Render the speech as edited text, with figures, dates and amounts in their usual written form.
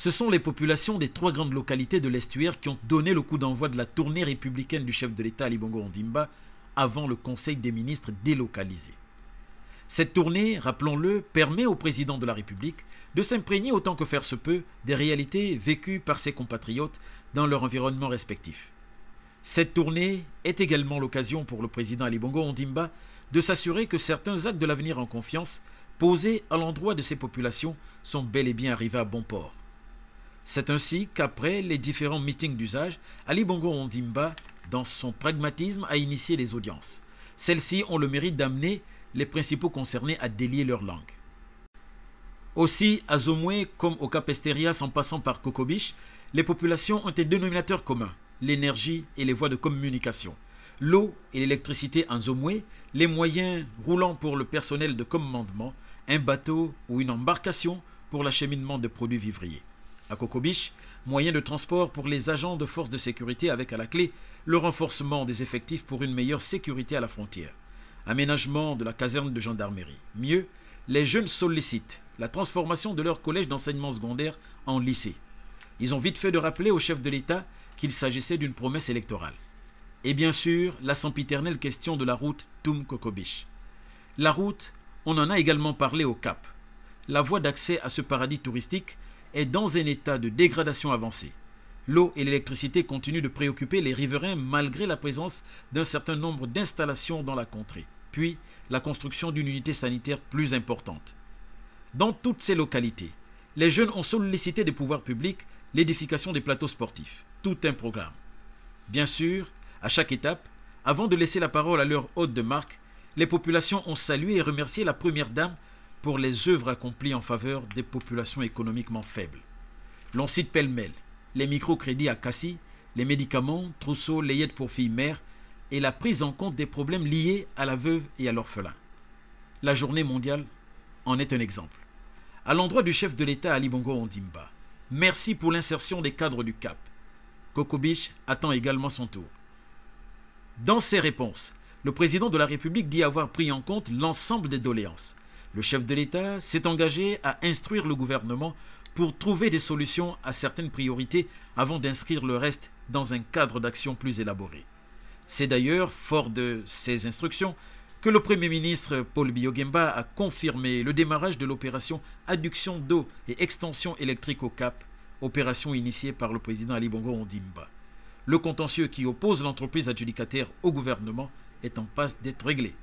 Ce sont les populations des 3 grandes localités de l'estuaire qui ont donné le coup d'envoi de la tournée républicaine du chef de l'État Ali Bongo Ondimba avant le Conseil des ministres délocalisé. Cette tournée, rappelons-le, permet au président de la République de s'imprégner autant que faire se peut des réalités vécues par ses compatriotes dans leur environnement respectif. Cette tournée est également l'occasion pour le président Ali Bongo Ondimba de s'assurer que certains actes de l'avenir en confiance posés à l'endroit de ces populations sont bel et bien arrivés à bon port. C'est ainsi qu'après les différents meetings d'usage, Ali Bongo Ondimba, dans son pragmatisme, a initié les audiences. Celles-ci ont le mérite d'amener les principaux concernés à délier leur langue. Aussi, à Zomoué comme au Cap Esterias en passant par Kokobich, les populations ont un dénominateur commun, l'énergie et les voies de communication. L'eau et l'électricité en Zomoué, les moyens roulants pour le personnel de commandement, un bateau ou une embarcation pour l'acheminement de produits vivriers. À Kokobich, moyens de transport pour les agents de force de sécurité avec à la clé le renforcement des effectifs pour une meilleure sécurité à la frontière. Aménagement de la caserne de gendarmerie. Mieux, les jeunes sollicitent la transformation de leur collège d'enseignement secondaire en lycée. Ils ont vite fait de rappeler au chef de l'État qu'il s'agissait d'une promesse électorale. Et bien sûr, la sempiternelle question de la route Toum-Kokobich. La route, on en a également parlé au Cap. La voie d'accès à ce paradis touristique est dans un état de dégradation avancée. L'eau et l'électricité continuent de préoccuper les riverains malgré la présence d'un certain nombre d'installations dans la contrée, puis la construction d'une unité sanitaire plus importante. Dans toutes ces localités, les jeunes ont sollicité des pouvoirs publics l'édification des plateaux sportifs, tout un programme. Bien sûr, à chaque étape, avant de laisser la parole à leur hôte de marque, les populations ont salué et remercié la première dame pour les œuvres accomplies en faveur des populations économiquement faibles. L'on cite pêle-mêle les microcrédits à Cassis, les médicaments, trousseaux, layettes pour filles mères et la prise en compte des problèmes liés à la veuve et à l'orphelin. La journée mondiale en est un exemple. À l'endroit du chef de l'État Ali Bongo Ondimba, merci pour l'insertion des cadres du Cap. Kokobich attend également son tour. Dans ses réponses, le président de la République dit avoir pris en compte l'ensemble des doléances. Le chef de l'État s'est engagé à instruire le gouvernement pour trouver des solutions à certaines priorités avant d'inscrire le reste dans un cadre d'action plus élaboré. C'est d'ailleurs, fort de ces instructions, que le Premier ministre Paul Biya a confirmé le démarrage de l'opération adduction d'eau et extension électrique au Cap, opération initiée par le président Ali Bongo Ondimba. Le contentieux qui oppose l'entreprise adjudicataire au gouvernement est en passe d'être réglé.